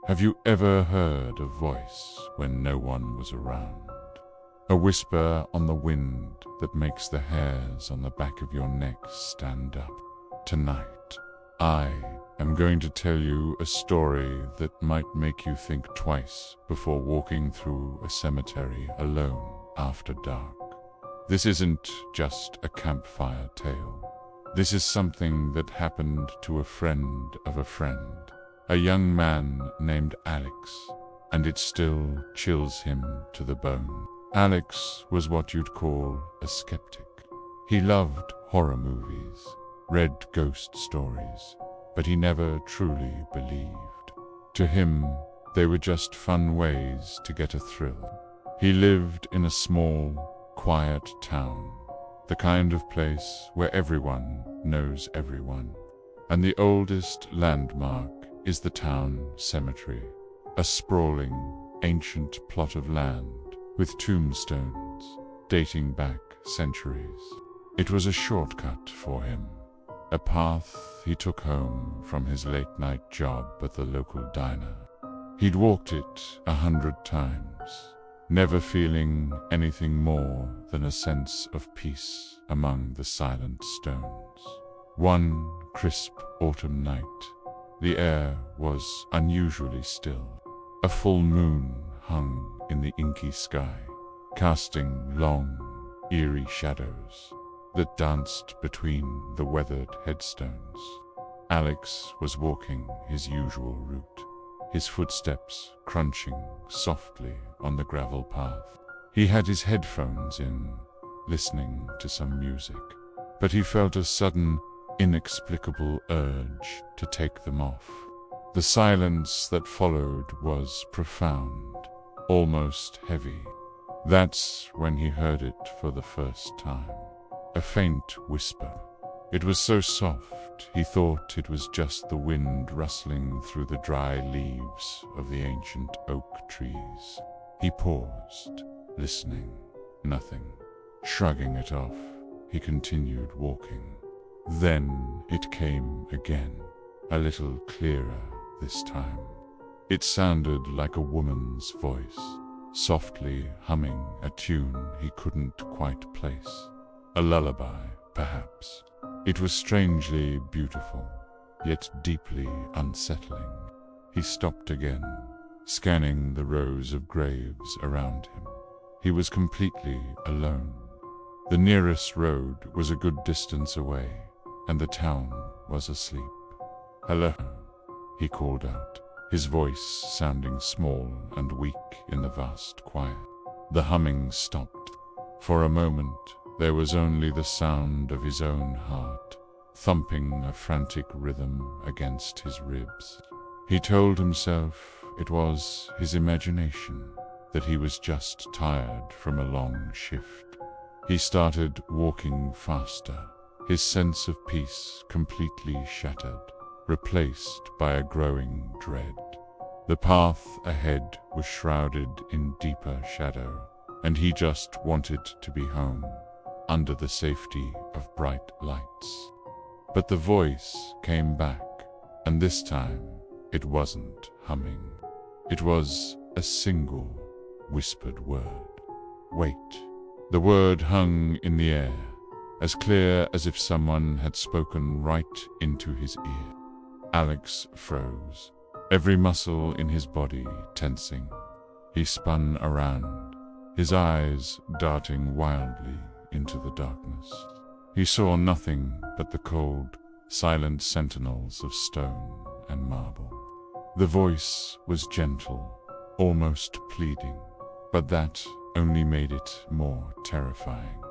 Have you ever heard a voice when no one was around? A whisper on the wind that makes the hairs on the back of your neck stand up. Tonight, I am going to tell you a story that might make you think twice before walking through a cemetery alone after dark. This isn't just a campfire tale. This is something that happened to a friend of a friend, a young man named Alex, and it still chills him to the bone. Alex was what you'd call a skeptic. He loved horror movies, read ghost stories, but he never truly believed. To him, they were just fun ways to get a thrill. He lived in a small, quiet town, the kind of place where everyone knows everyone. And the oldest landmark is the town cemetery, a sprawling, ancient plot of land with tombstones dating back centuries. It was a shortcut for him, a path he took home from his late-night job at the local diner. He'd walked it 100 times, never feeling anything more than a sense of peace among the silent stones. One crisp autumn night, the air was unusually still. A full moon hung in the inky sky, casting long, eerie shadows that danced between the weathered headstones. Alex was walking his usual route, his footsteps crunching softly on the gravel path. He had his headphones in, listening to some music, but he felt a sudden, inexplicable urge to take them off. The silence that followed was profound, almost heavy. That's when he heard it for the first time. A faint whisper. It was so soft, he thought it was just the wind rustling through the dry leaves of the ancient oak trees. He paused, listening. Nothing. Shrugging it off, he continued walking. Then it came again, a little clearer this time. It sounded like a woman's voice, softly humming a tune he couldn't quite place. A lullaby, perhaps. It was strangely beautiful, yet deeply unsettling. He stopped again, scanning the rows of graves around him. He was completely alone. The nearest road was a good distance away, and the town was asleep. "Hello," he called out, his voice sounding small and weak in the vast quiet. The humming stopped. For a moment, there was only the sound of his own heart, thumping a frantic rhythm against his ribs. He told himself it was his imagination, that he was just tired from a long shift. He started walking faster, his sense of peace completely shattered, replaced by a growing dread. The path ahead was shrouded in deeper shadow, and he just wanted to be home, under the safety of bright lights. But the voice came back, and this time it wasn't humming. It was a single, whispered word. "Wait." The word hung in the air, as clear as if someone had spoken right into his ear. Alex froze, every muscle in his body tensing. He spun around, his eyes darting wildly into the darkness. He saw nothing but the cold, silent sentinels of stone and marble. The voice was gentle, almost pleading, but that only made it more terrifying.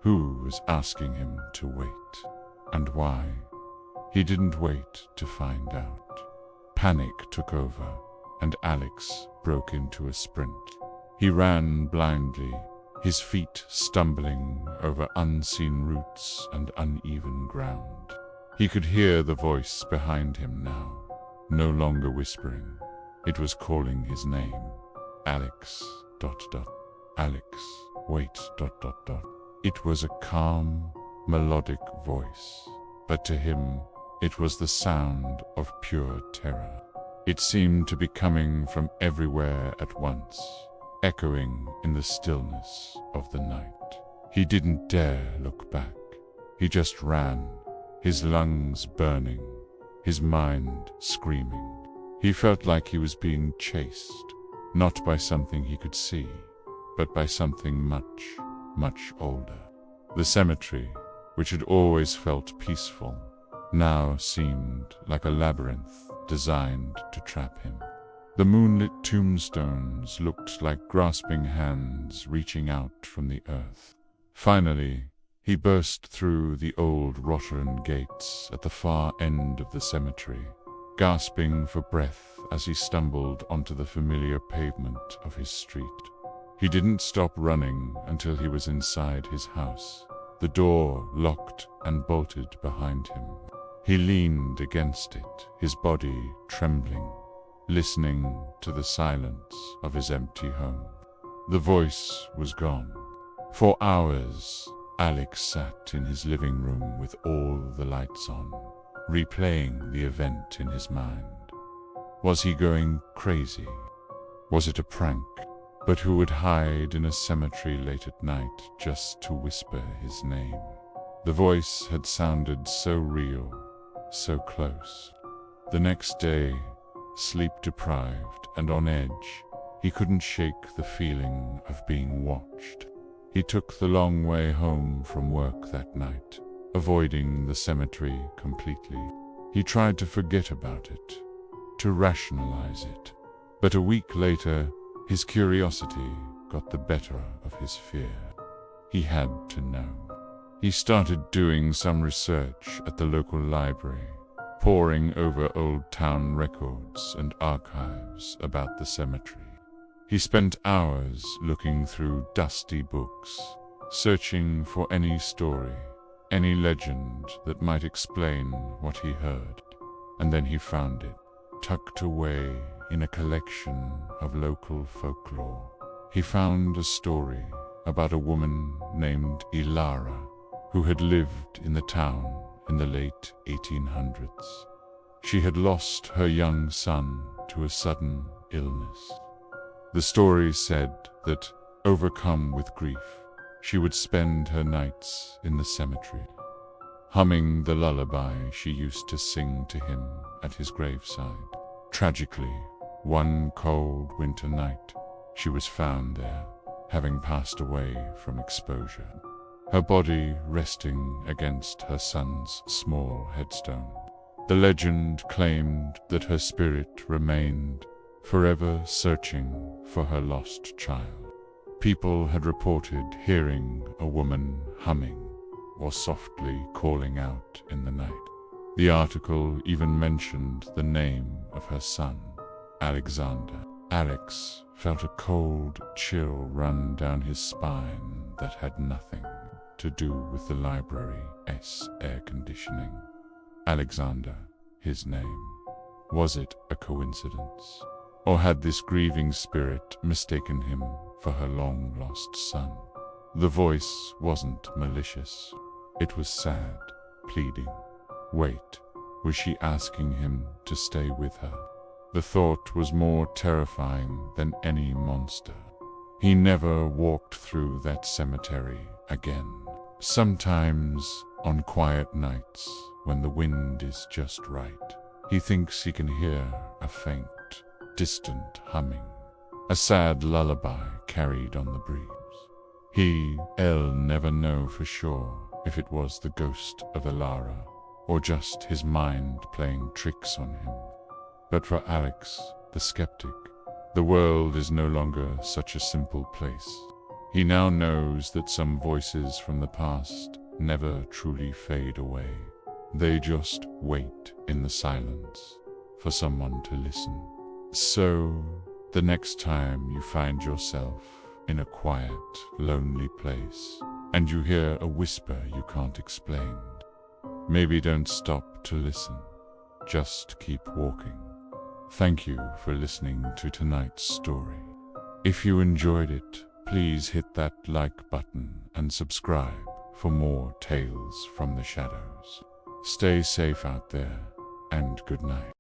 Who was asking him to wait, and why? He didn't wait to find out. Panic took over, and Alex broke into a sprint. He ran blindly, his feet stumbling over unseen roots and uneven ground. He could hear the voice behind him now, no longer whispering. It was calling his name. Alex, ... Alex, wait, ... It was a calm, melodic voice, but to him, it was the sound of pure terror. It seemed to be coming from everywhere at once, echoing in the stillness of the night. He didn't dare look back. He just ran, his lungs burning, his mind screaming. He felt like he was being chased, not by something he could see, but by something much, much older. The cemetery, which had always felt peaceful, now seemed like a labyrinth designed to trap him. The moonlit tombstones looked like grasping hands reaching out from the earth. Finally, he burst through the old rotten gates at the far end of the cemetery, gasping for breath as he stumbled onto the familiar pavement of his street. He didn't stop running until he was inside his house, the door locked and bolted behind him. He leaned against it, his body trembling, listening to the silence of his empty home. The voice was gone. For hours, Alex sat in his living room with all the lights on, replaying the event in his mind. Was he going crazy? Was it a prank? But who would hide in a cemetery late at night just to whisper his name? The voice had sounded so real, so close. The next day, sleep-deprived and on edge, he couldn't shake the feeling of being watched. He took the long way home from work that night, avoiding the cemetery completely. He tried to forget about it, to rationalize it. But a week later, his curiosity got the better of his fear. He had to know. He started doing some research at the local library, poring over old town records and archives about the cemetery. He spent hours looking through dusty books, searching for any story, any legend that might explain what he heard. And then he found it, tucked away in a collection of local folklore. He found a story about a woman named Elara, who had lived in the town in the late 1800s. She had lost her young son to a sudden illness. The story said that, overcome with grief, she would spend her nights in the cemetery, humming the lullaby she used to sing to him at his graveside. Tragically, one cold winter night, she was found there, having passed away from exposure, her body resting against her son's small headstone. The legend claimed that her spirit remained, forever searching for her lost child. People had reported hearing a woman humming or softly calling out in the night. The article even mentioned the name of her son, Alexander. Alex felt a cold chill run down his spine that had nothing to do with the library's air conditioning. Alexander, his name. Was it a coincidence? Or had this grieving spirit mistaken him for her long-lost son? The voice wasn't malicious. It was sad, pleading. Wait, was she asking him to stay with her? The thought was more terrifying than any monster. He never walked through that cemetery again. Sometimes, on quiet nights, when the wind is just right, he thinks he can hear a faint, distant humming, a sad lullaby carried on the breeze. He'll never know for sure if it was the ghost of Elara or just his mind playing tricks on him. But for Alex, the skeptic, the world is no longer such a simple place. He now knows that some voices from the past never truly fade away. They just wait in the silence for someone to listen. So, the next time you find yourself in a quiet, lonely place, and you hear a whisper you can't explain, maybe don't stop to listen. Just keep walking. Thank you for listening to tonight's story. If you enjoyed it, please hit that like button and subscribe for more tales from the shadows. Stay safe out there, and good night.